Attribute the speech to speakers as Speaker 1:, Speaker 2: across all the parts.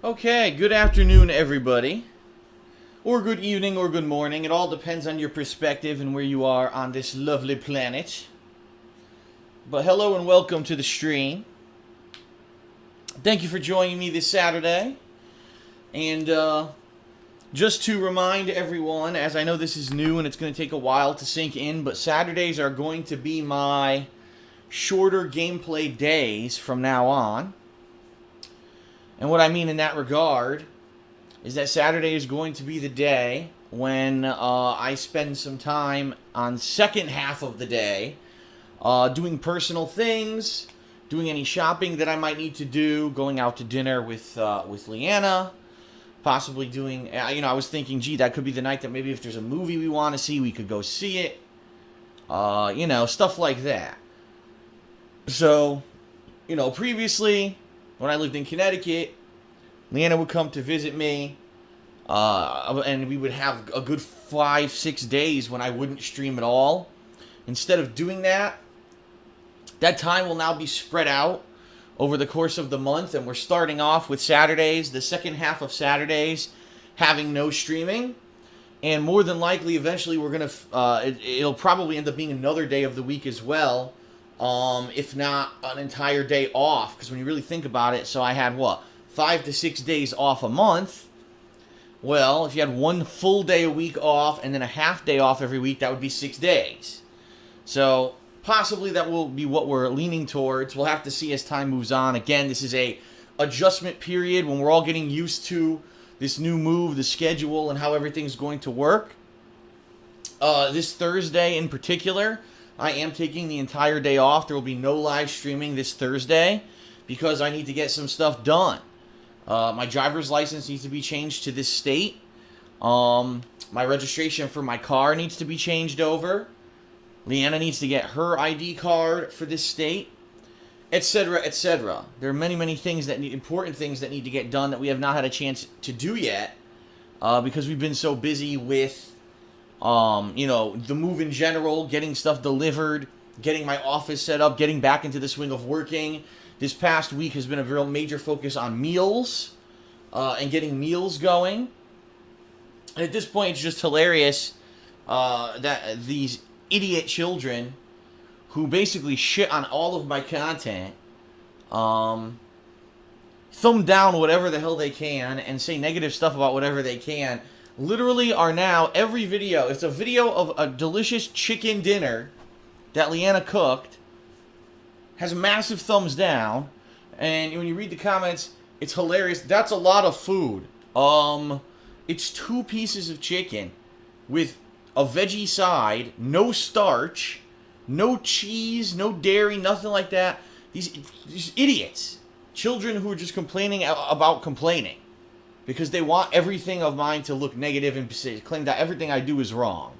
Speaker 1: Okay, good afternoon, everybody. Or good evening or good morning. It all depends on your perspective and where you are on this lovely planet. But hello and welcome to the stream. Thank you for joining me this Saturday. And just to remind everyone, as I know this is new and it's going to take a while to sink in, but Saturdays are going to be my shorter gameplay days from now on. And what I mean in that regard is that Saturday is going to be the day when I spend some time on second half of the day doing personal things, doing any shopping that I might need to do, going out to dinner with Leanna, possibly doing, I was thinking, gee, that could be the night that maybe if there's a movie we want to see, we could go see it, stuff like that. So, previously, when I lived in Connecticut, Leanna would come to visit me, and we would have a good 5-6 days when I wouldn't stream at all. Instead of doing that, that time will now be spread out over the course of the month, and we're starting off with Saturdays, the second half of Saturdays, having no streaming. And more than likely, eventually, we're going to, it'll probably end up being another day of the week as well, if not an entire day off. Because when you really think about it, so I had, 5 to 6 days off a month. Well, if you had one full day a week off and then a half day off every week, that would be 6 days. So possibly that will be what we're leaning towards. We'll have to see as time moves on. Again, this is a adjustment period when we're all getting used to this new move, the schedule, and how everything's going to work. This Thursday in particular, I am taking the entire day off. There will be no live streaming this Thursday because I need to get some stuff done. My driver's license needs to be changed to this state. My registration for my car needs to be changed over. Leanna needs to get her ID card for this state, etc., etc. There are many, many things important things that need to get done that we have not had a chance to do yet, because we've been so busy with, the move in general, getting stuff delivered, getting my office set up, getting back into the swing of working. This past week has been a real major focus on meals and getting meals going. And at this point, it's just hilarious that these idiot children who basically shit on all of my content, thumb down whatever the hell they can and say negative stuff about whatever they can, literally are now, every video, it's a video of a delicious chicken dinner that Leanna cooked, has massive thumbs down, and when you read the comments, it's hilarious. That's a lot of food. It's 2 pieces of chicken with a veggie side, no starch, no cheese, no dairy, nothing like that. These idiots, children who are just complaining about complaining because they want everything of mine to look negative and claim that everything I do is wrong.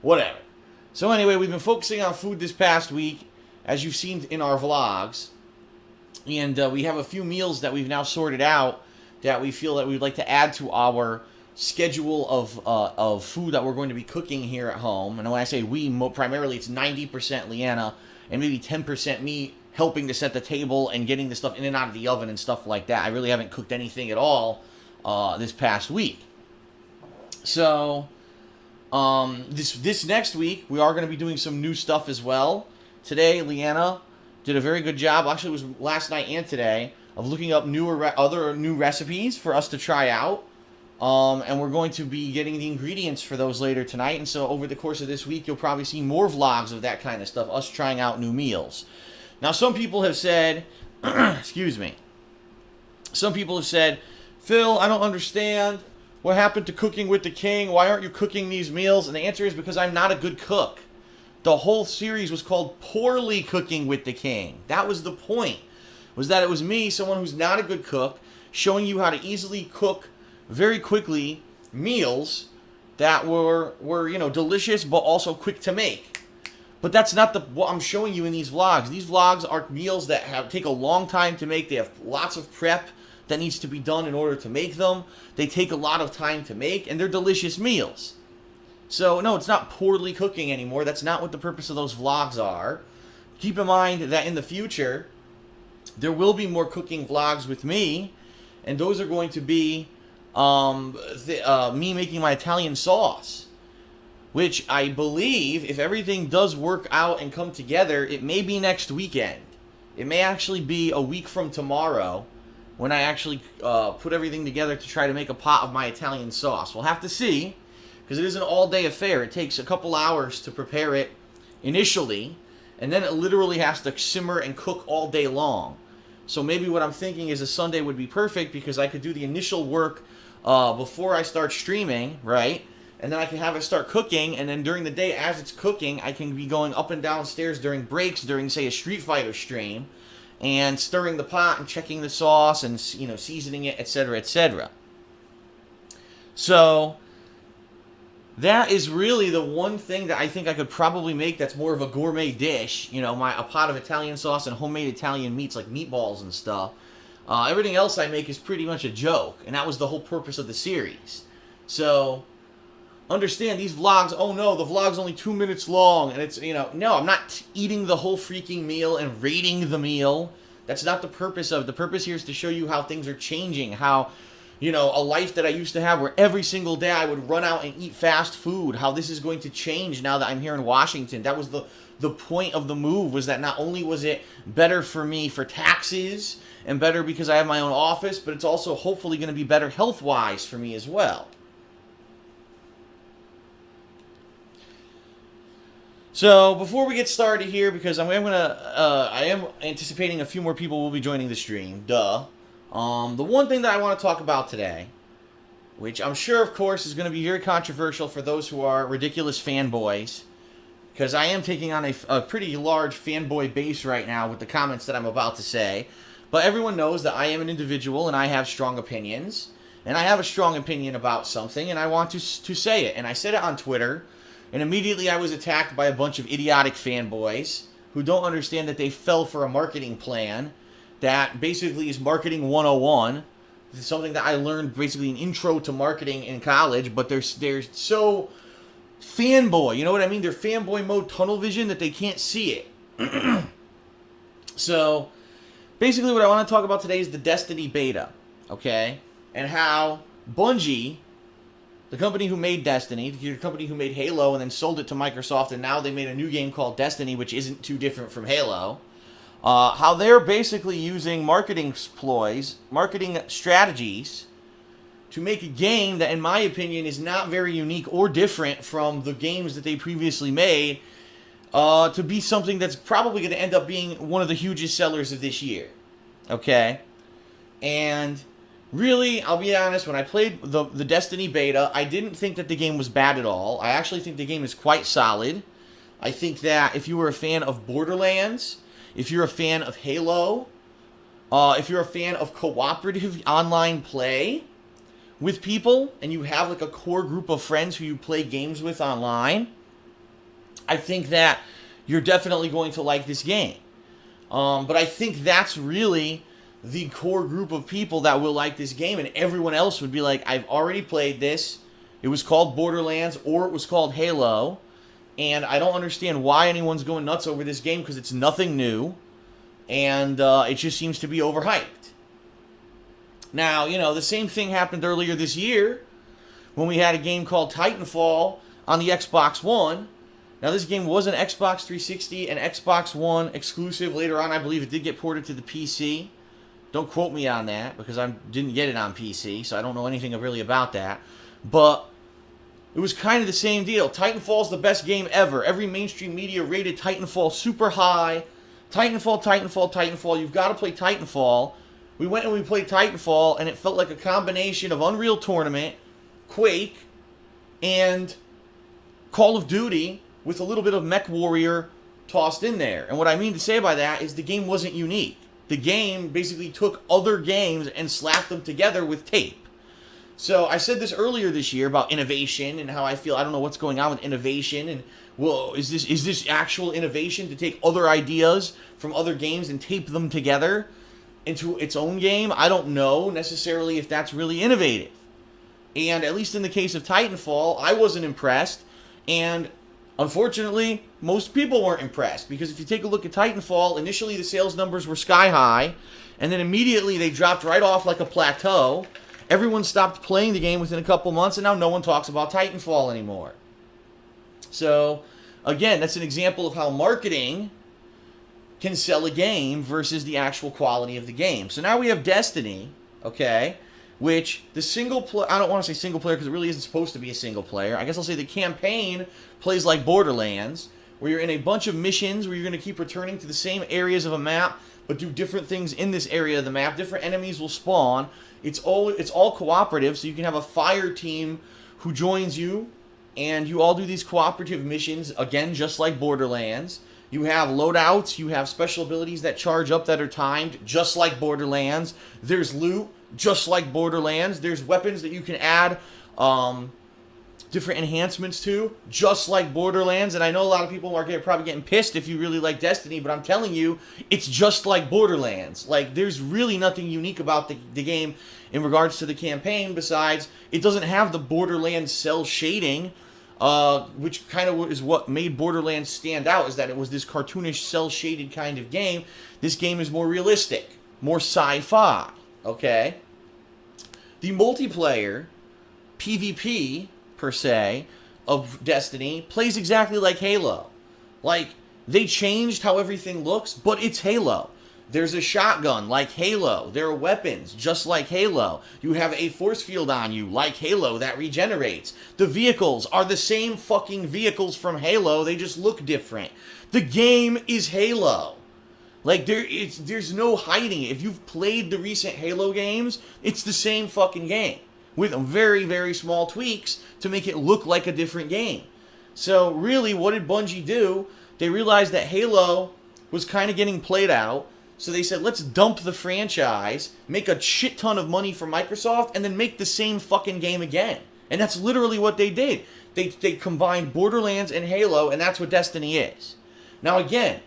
Speaker 1: Whatever. So anyway, we've been focusing on food this past week, as you've seen in our vlogs, and we have a few meals that we've now sorted out that we feel that we'd like to add to our schedule of food that we're going to be cooking here at home. And when I say we, primarily it's 90% Leanna and maybe 10% me helping to set the table and getting the stuff in and out of the oven and stuff like that. I really haven't cooked anything at all this past week. So this next week, we are going to be doing some new stuff as well. Today, Leanna did a very good job, actually it was last night and today, of looking up other new recipes for us to try out. And we're going to be getting the ingredients for those later tonight. And so over the course of this week, you'll probably see more vlogs of that kind of stuff, us trying out new meals. Now, some people have said, excuse me, some people have said, Phil, I don't understand. What happened to cooking with the king? Why aren't you cooking these meals? And the answer is because I'm not a good cook. The whole series was called Poorly Cooking with the King. That was the point, was that it was me, someone who's not a good cook, showing you how to easily cook very quickly meals that were delicious but also quick to make. But that's not what I'm showing you in these vlogs. These vlogs are meals that take a long time to make. They have lots of prep that needs to be done in order to make them. They take a lot of time to make, and they're delicious meals. So, no, it's not poorly cooking anymore. That's not what the purpose of those vlogs are. Keep in mind that in the future, there will be more cooking vlogs with me, and those are going to be me making my Italian sauce, which I believe, if everything does work out and come together, it may be next weekend. It may actually be a week from tomorrow when I actually put everything together to try to make a pot of my Italian sauce. We'll have to see, because it is an all-day affair. It takes a couple hours to prepare it initially, and then it literally has to simmer and cook all day long. So maybe what I'm thinking is a Sunday would be perfect, because I could do the initial work before I start streaming, right? And then I can have it start cooking, and then during the day, as it's cooking, I can be going up and downstairs during breaks, during, say, a Street Fighter stream, and stirring the pot and checking the sauce and, you know, seasoning it, etc., etc. So that is really the one thing that I think I could probably make that's more of a gourmet dish. You know, a pot of Italian sauce and homemade Italian meats like meatballs and stuff. Everything else I make is pretty much a joke, and that was the whole purpose of the series. So understand, these vlogs, oh no, the vlog's only 2 minutes long, and it's, you know, no, I'm not eating the whole freaking meal and rating the meal. That's not the purpose of it. The purpose here is to show you how things are changing, how, you know, a life that I used to have where every single day I would run out and eat fast food, how this is going to change now that I'm here in Washington. That was the point of the move, was that not only was it better for me for taxes and better because I have my own office, but it's also hopefully going to be better health-wise for me as well. So before we get started here, because I am anticipating a few more people will be joining the stream. Duh. The one thing that I want to talk about today, which I'm sure, of course, is going to be very controversial for those who are ridiculous fanboys, because I am taking on a pretty large fanboy base right now with the comments that I'm about to say. But everyone knows that I am an individual and I have strong opinions, and I have a strong opinion about something, and I want to say it. And I said it on Twitter. And immediately I was attacked by a bunch of idiotic fanboys who don't understand that they fell for a marketing plan that basically is marketing 101. This is something that I learned basically an intro to marketing in college, but they're so fanboy, you know what I mean? They're fanboy mode tunnel vision that they can't see it. So basically what I want to talk about today is the Destiny beta, okay? And how Bungie, the company who made Destiny, the company who made Halo and then sold it to Microsoft, and now they made a new game called Destiny, which isn't too different from Halo, how they're basically using marketing ploys, marketing strategies, to make a game that, in my opinion, is not very unique or different from the games that they previously made, to be something that's probably going to end up being one of the hugest sellers of this year. Okay? And really, I'll be honest, when I played the Destiny beta, I didn't think that the game was bad at all. I actually think the game is quite solid. I think that if you were a fan of Borderlands, if you're a fan of Halo, if you're a fan of cooperative online play with people, and you have like a core group of friends who you play games with online, I think that you're definitely going to like this game. But I think that's really the core group of people that will like this game, and everyone else would be like, I've already played this, it was called Borderlands, or it was called Halo, and I don't understand why anyone's going nuts over this game, because it's nothing new, and it just seems to be overhyped. Now, you know, the same thing happened earlier this year, when we had a game called Titanfall on the Xbox One. Now, this game was an Xbox 360 and Xbox One exclusive. Later on, I believe it did get ported to the PC. Don't quote me on that, because I didn't get it on PC, so I don't know anything really about that. But it was kind of the same deal. Titanfall's the best game ever. Every mainstream media rated Titanfall super high. Titanfall, Titanfall, Titanfall. You've got to play Titanfall. We went and we played Titanfall, and it felt like a combination of Unreal Tournament, Quake, and Call of Duty with a little bit of MechWarrior tossed in there. And what I mean to say by that is the game wasn't unique. The game basically took other games and slapped them together with tape. So I said this earlier this year about innovation and how I feel, I don't know what's going on with innovation, and well, is this actual innovation to take other ideas from other games and tape them together into its own game? I don't know necessarily if that's really innovative. And at least in the case of Titanfall, I wasn't impressed, and Unfortunately, most people weren't impressed because if you take a look at Titanfall, initially the sales numbers were sky high, and then immediately they dropped right off like a plateau. Everyone stopped playing the game within a couple months, and now no one talks about Titanfall anymore. So, again, that's an example of how marketing can sell a game versus the actual quality of the game. So now we have Destiny, okay, which the single player, I don't want to say single player because it really isn't supposed to be a single player. I guess I'll say the campaign plays like Borderlands, where you're in a bunch of missions where you're going to keep returning to the same areas of a map, but do different things in this area of the map. Different enemies will spawn. It's all cooperative, so you can have a fire team who joins you, and you all do these cooperative missions, again, just like Borderlands. You have loadouts, you have special abilities that charge up that are timed, just like Borderlands. There's loot, just like Borderlands. There's weapons that you can add different enhancements to, just like Borderlands. And I know a lot of people are probably getting pissed if you really like Destiny, but I'm telling you, it's just like Borderlands. Like, there's really nothing unique about the game in regards to the campaign, besides it doesn't have the Borderlands cell shading, which kind of is what made Borderlands stand out, is that it was this cartoonish, cel-shaded kind of game. This game is more realistic, more sci-fi, okay? The multiplayer, PvP, per se, of Destiny plays exactly like Halo. Like, they changed how everything looks, but it's Halo. There's a shotgun, like Halo. There are weapons, just like Halo. You have a force field on you, like Halo, that regenerates. The vehicles are the same fucking vehicles from Halo, they just look different. The game is Halo. Like, there's no hiding it. If you've played the recent Halo games, it's the same fucking game, with very, very small tweaks to make it look like a different game. So, really, what did Bungie do? They realized that Halo was kind of getting played out, so they said, let's dump the franchise, make a shit ton of money for Microsoft, and then make the same fucking game again. And that's literally what they did. They combined Borderlands and Halo, and that's what Destiny is. Now, again,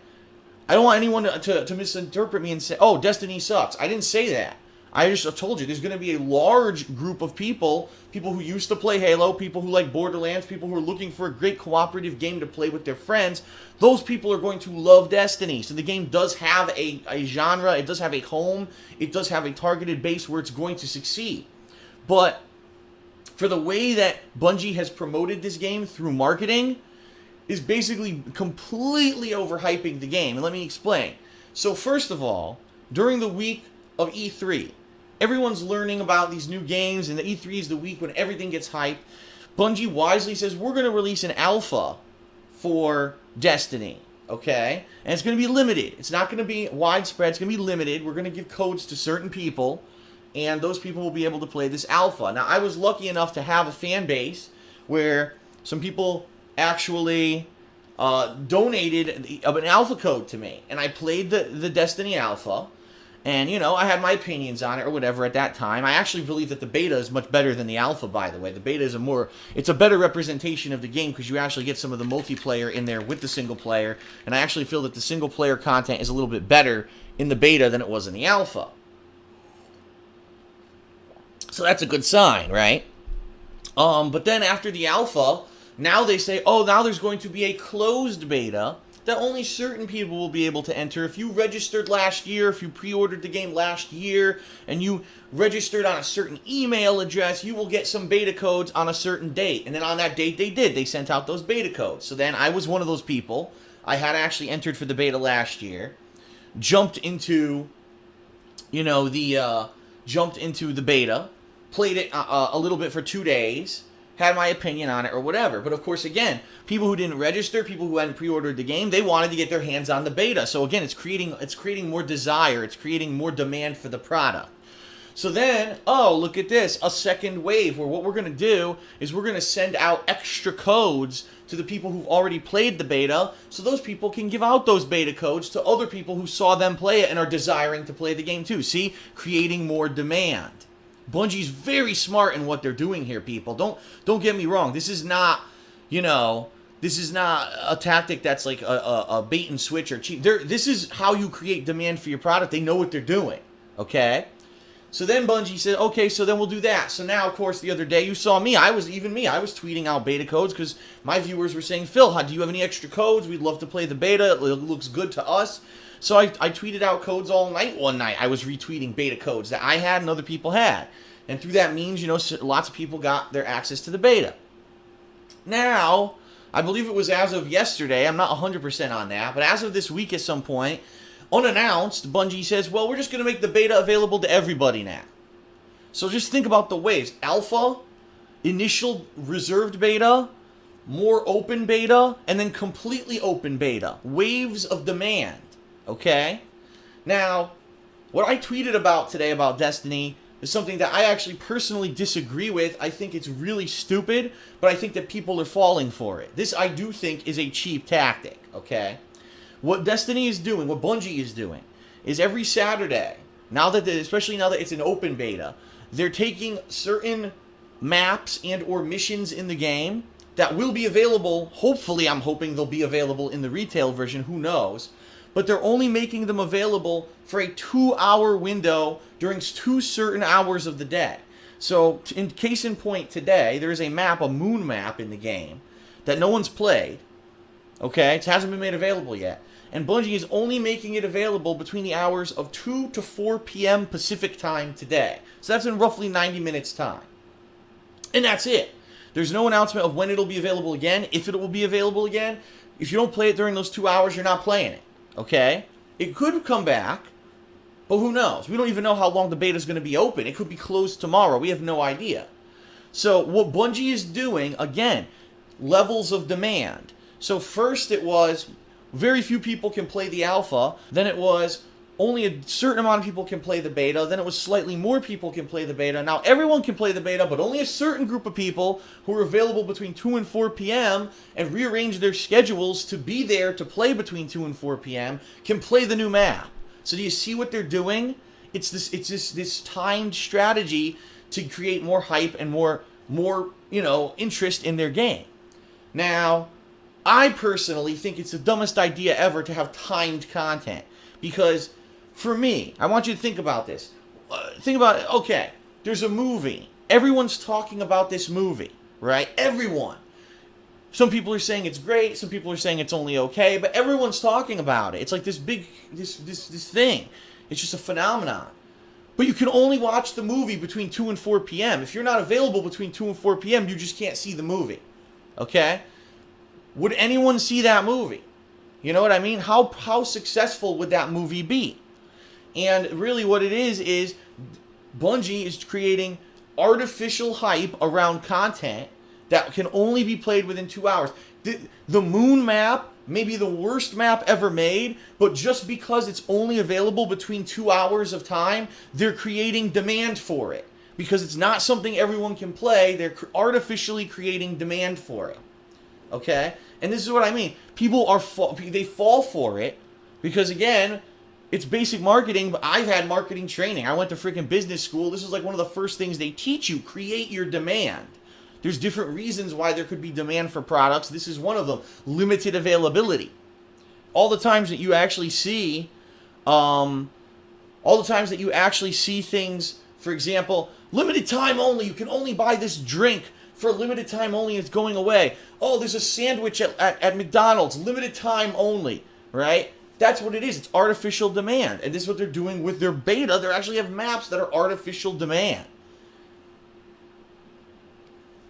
Speaker 1: I don't want anyone to misinterpret me and say, oh, Destiny sucks. I didn't say that. I just told you, there's going to be a large group of people who used to play Halo, people who like Borderlands, people who are looking for a great cooperative game to play with their friends. Those people are going to love Destiny. So the game does have a genre, it does have a home, it does have a targeted base where it's going to succeed. But for the way that Bungie has promoted this game through marketing, is basically completely overhyping the game. And let me explain. So first of all, during the week of E3, everyone's learning about these new games, and the E3 is the week when everything gets hyped. Bungie wisely says, we're going to release an alpha for Destiny, okay? And it's going to be limited. It's not going to be widespread. It's going to be limited. We're going to give codes to certain people, and those people will be able to play this alpha. Now, I was lucky enough to have a fan base where some people actually donated an alpha code to me, and I played the Destiny alpha. And, you know, I had my opinions on it or whatever at that time. I actually believe that the beta is much better than the alpha, by the way. The beta is it's a better representation of the game because you actually get some of the multiplayer in there with the single player. And I actually feel that the single player content is a little bit better in the beta than it was in the alpha. So that's a good sign, right? But then after the alpha, now they say, oh, now there's going to be a closed beta that only certain people will be able to enter. If you registered last year, if you pre-ordered the game last year, and you registered on a certain email address, you will get some beta codes on a certain date. And then on that date they sent out those beta codes. So then I was one of those people. I had actually entered for the beta last year, jumped into, jumped into the beta, played it a little bit for 2 days, had my opinion on it or whatever. But of course, again, people who didn't register, people who hadn't pre-ordered the game, they wanted to get their hands on the beta. So again, it's creating more desire, it's creating more demand for the product. So then, oh, look at this, a second wave, where what we're going to do is we're going to send out extra codes to the people who've already played the beta, so those people can give out those beta codes to other people who saw them play it and are desiring to play the game too. See? Creating more demand. Bungie's very smart in what they're doing here, people. Don't get me wrong. This is not, this is not a tactic that's like a bait and switch or cheap. This is how you create demand for your product. They know what they're doing, okay? So then Bungie said, okay, so then we'll do that. So now, of course, the other day you saw me. I was tweeting out beta codes because my viewers were saying, Phil, do you have any extra codes? We'd love to play the beta. It looks good to us. So I tweeted out codes all night one night. I was retweeting beta codes that I had and other people had. And through that means, lots of people got their access to the beta. Now, I believe it was as of yesterday. I'm not 100% on that. But as of this week at some point, unannounced, Bungie says, well, we're just going to make the beta available to everybody now. So just think about the waves. Alpha, initial reserved beta, more open beta, and then completely open beta. Waves of demand. Okay? Now, what I tweeted about today about Destiny is something that I actually personally disagree with. I think it's really stupid, but I think that people are falling for it. This, I do think, is a cheap tactic. Okay? What Destiny is doing, what Bungie is doing, is every Saturday, especially now that it's an open beta, they're taking certain maps and or missions in the game that will be available. Hopefully, I'm hoping they'll be available in the retail version. Who knows? But they're only making them available for a 2-hour window during 2 certain hours of the day. So, in case in point today, there is a map, a moon map in the game, that no one's played. Okay? It hasn't been made available yet. And Bungie is only making it available between the hours of 2 to 4 p.m. Pacific time today. So that's in roughly 90 minutes time. And that's it. There's no announcement of when it'll be available again, if it will be available again. If you don't play it during those 2 hours, you're not playing it. Okay? It could come back, but who knows? We don't even know how long the beta is going to be open. It could be closed tomorrow. We have no idea. So what Bungie is doing, again, levels of demand. So first it was very few people can play the alpha. Then it was only a certain amount of people can play the beta. Then it was slightly more people can play the beta. Now everyone can play the beta, but only a certain group of people who are available between 2 and 4 p.m. and rearrange their schedules to be there to play between 2 and 4 p.m. can play the new map. So do you see what they're doing? It's this timed strategy to create more hype and more interest in their game. Now, I personally think it's the dumbest idea ever to have timed content. Because, for me, I want you to think about this. Think about it. Okay, there's a movie. Everyone's talking about this movie, right? Everyone. Some people are saying it's great. Some people are saying it's only okay. But everyone's talking about it. It's like this big, this thing. It's just a phenomenon. But you can only watch the movie between 2 and 4 p.m. If you're not available between 2 and 4 p.m., you just can't see the movie. Okay? Would anyone see that movie? You know what I mean? How successful would that movie be? And really what it is Bungie is creating artificial hype around content that can only be played within 2 hours. The moon map may be the worst map ever made, but just because it's only available between 2 hours of time, they're creating demand for it. Because it's not something everyone can play, they're artificially creating demand for it. Okay? And this is what I mean. People they fall for it because, again, it's basic marketing, but I've had marketing training. I went to freaking business school. This is like one of the first things they teach you. Create your demand. There's different reasons why there could be demand for products. This is one of them. Limited availability. All the times that you actually see, things, for example, limited time only. You can only buy this drink for a limited time only. It's going away. Oh, there's a sandwich at McDonald's. Limited time only. Right? That's what it is. It's artificial demand. And this is what they're doing with their beta. They actually have maps that are artificial demand.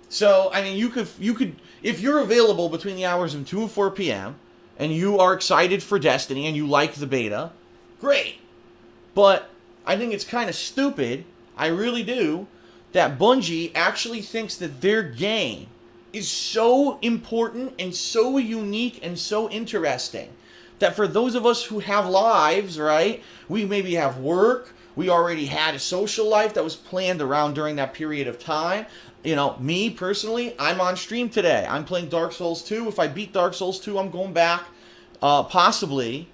Speaker 1: So, I mean, you could, if you're available between the hours of 2 and 4 p.m., and you are excited for Destiny, and you like the beta, great. But I think it's kind of stupid, I really do, that Bungie actually thinks that their game is so important and so unique and so interesting that for those of us who have lives, right, we maybe have work, we already had a social life that was planned around during that period of time. You know, me personally, I'm on stream today. I'm playing Dark Souls 2. If I beat Dark Souls 2, I'm going back possibly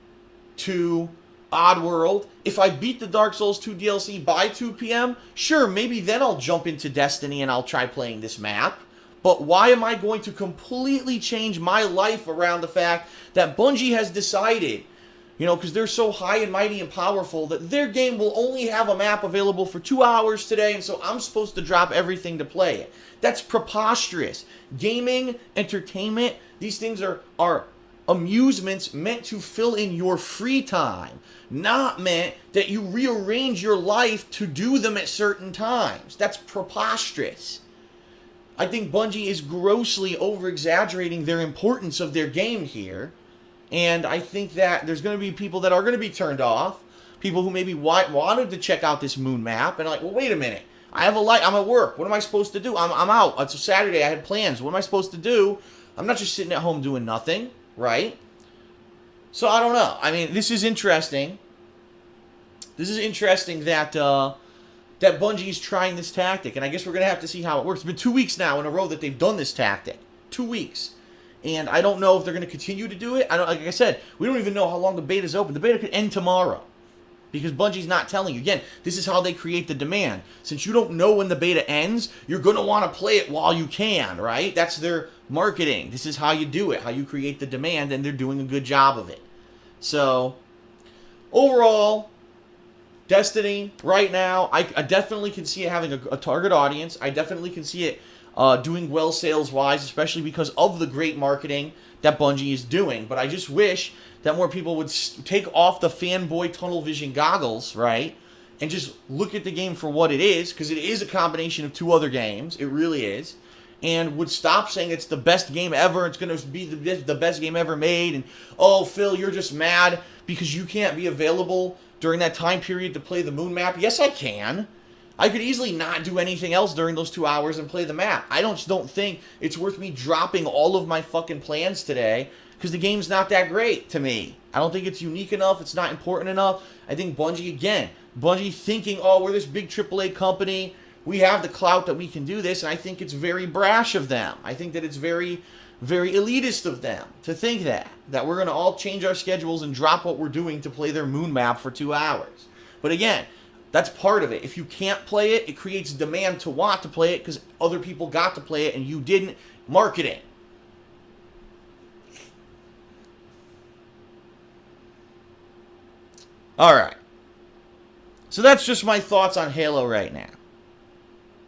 Speaker 1: to Oddworld. If I beat the Dark Souls 2 DLC by 2 p.m., sure, maybe then I'll jump into Destiny and I'll try playing this map. But why am I going to completely change my life around the fact that Bungie has decided You know, because they're so high and mighty and powerful that their game will only have a map available for 2 hours today, and so I'm supposed to drop everything to play it. That's preposterous. Gaming, entertainment, these things are amusements meant to fill in your free time, not meant that you rearrange your life to do them at certain times. That's preposterous. I think Bungie is grossly over-exaggerating their importance of their game here. And I think that there's going to be people that are going to be turned off. People who maybe wanted to check out this moon map and are like, well, wait a minute. I have a light. I'm at work. What am I supposed to do? I'm out. It's a Saturday. I had plans. What am I supposed to do? I'm not just sitting at home doing nothing, right? So I don't know. I mean, this is interesting. This is interesting that that Bungie is trying this tactic. And I guess we're going to have to see how it works. It's been 2 weeks now in a row that they've done this tactic. 2 weeks. And I don't know if they're going to continue to do it. Like I said, we don't even know how long the beta's open. The beta could end tomorrow because Bungie's not telling you. Again, this is how they create the demand. Since you don't know when the beta ends, you're going to want to play it while you can, right? That's their marketing. This is how you do it, how you create the demand, and they're doing a good job of it. So, overall, Destiny, right now, I definitely can see it having a target audience. I definitely can see it doing well sales-wise, especially because of the great marketing that Bungie is doing. But I just wish that more people would take off the fanboy tunnel vision goggles, right, and just look at the game for what it is, because it is a combination of 2 other games. It really is. And would stop saying it's the best game ever, it's going to be the best game ever made, and, oh, Phil, you're just mad because you can't be available during that time period to play the moon map. Yes, I can. I could easily not do anything else during those 2 hours and play the map. I don't think it's worth me dropping all of my fucking plans today because the game's not that great to me. I don't think it's unique enough. It's not important enough. I think Bungie thinking, oh, we're this big AAA company. We have the clout that we can do this, and I think it's very brash of them. I think that it's very, very elitist of them to think that we're going to all change our schedules and drop what we're doing to play their moon map for 2 hours. But again, that's part of it. If you can't play it, it creates demand to want to play it because other people got to play it and you didn't. Market it. Alright. So that's just my thoughts on Halo right now.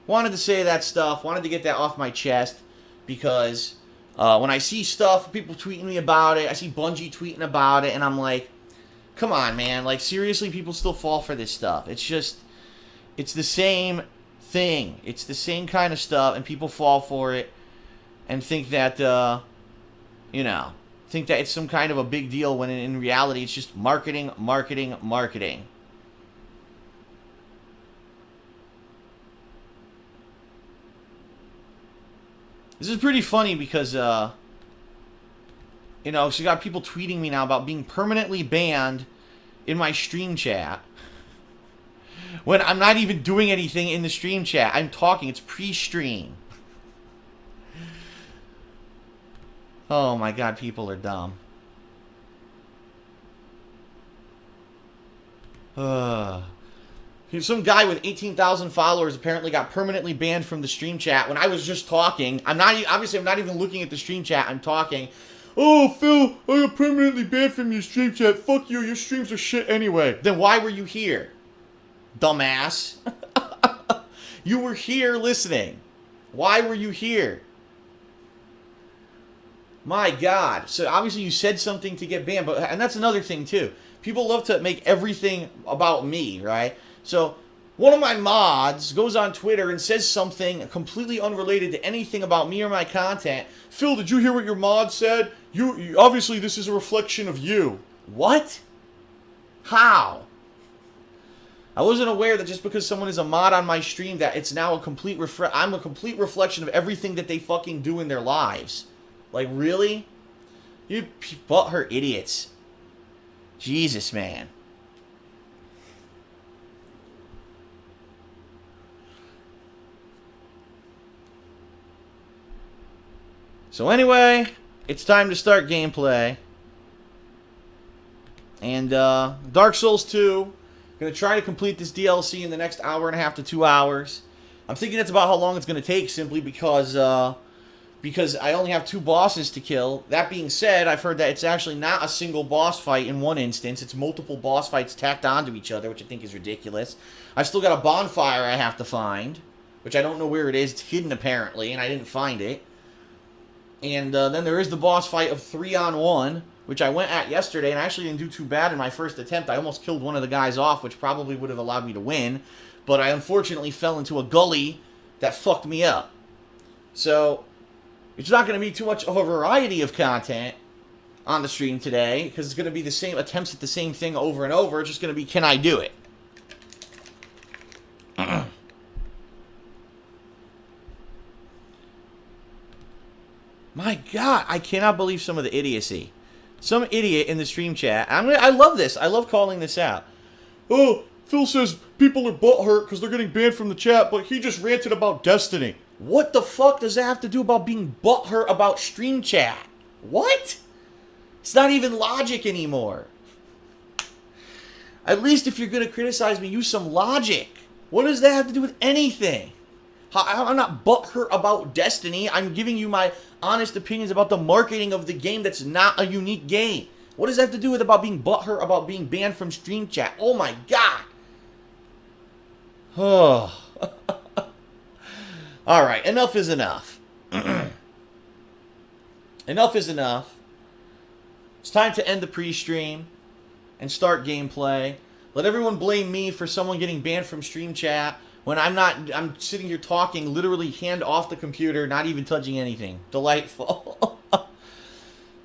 Speaker 1: Wanted to say that stuff. Wanted to get that off my chest because when I see stuff, people tweeting me about it, I see Bungie tweeting about it, and I'm like, come on, man. Like, seriously, people still fall for this stuff. It's just, it's the same thing. It's the same kind of stuff, and people fall for it and think that, think that it's some kind of a big deal when in reality it's just marketing, marketing, marketing. This is pretty funny because, so you got people tweeting me now about being permanently banned in my stream chat. When I'm not even doing anything in the stream chat. I'm talking. It's pre-stream. Oh my god, people are dumb. Some guy with 18,000 followers apparently got permanently banned from the stream chat when I was just talking. I'm not even looking at the stream chat. I'm talking. Oh, Phil, I got permanently banned from your stream chat. Fuck you, your streams are shit anyway. Then why were you here, dumbass? You were here listening. Why were you here? My God. So obviously you said something to get banned, and that's another thing too. People love to make everything about me, right? So one of my mods goes on Twitter and says something completely unrelated to anything about me or my content. Phil, did you hear what your mod said? You obviously this is a reflection of you. What? How? I wasn't aware that just because someone is a mod on my stream that it's now I'm a complete reflection of everything that they fucking do in their lives. Like, really? You butthurt idiots. Jesus, man. So anyway, it's time to start gameplay. And Dark Souls 2, going to try to complete this DLC in the next hour and a half to 2 hours. I'm thinking that's about how long it's going to take simply because because I only have 2 bosses to kill. That being said, I've heard that it's actually not a single boss fight in one instance. It's multiple boss fights tacked onto each other, which I think is ridiculous. I've still got a bonfire I have to find, which I don't know where it is. It's hidden, apparently, and I didn't find it. And then there is the boss fight of 3-on-1, which I went at yesterday, and I actually didn't do too bad in my first attempt. I almost killed one of the guys off, which probably would have allowed me to win. But I unfortunately fell into a gully that fucked me up. So it's not going to be too much of a variety of content on the stream today, because it's going to be the same attempts at the same thing over and over. It's just going to be, can I do it? My God, I cannot believe some of the idiocy. Some idiot in the stream chat. I love this. I love calling this out. Oh, Phil says people are butthurt because they're getting banned from the chat, but he just ranted about Destiny. What the fuck does that have to do about being butthurt about stream chat? What? It's not even logic anymore. At least if you're going to criticize me, use some logic. What does that have to do with anything? I'm not butthurt about Destiny. I'm giving you my honest opinions about the marketing of the game that's not a unique game. What does that have to do with about being butthurt about being banned from stream chat? Oh my God. Oh. Alright, enough is enough. Enough is enough. It's time to end the pre-stream and start gameplay. Let everyone blame me for someone getting banned from stream chat when I'm sitting here talking, literally hand off the computer, not even touching anything. Delightful.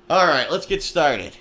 Speaker 1: Alright, let's get started.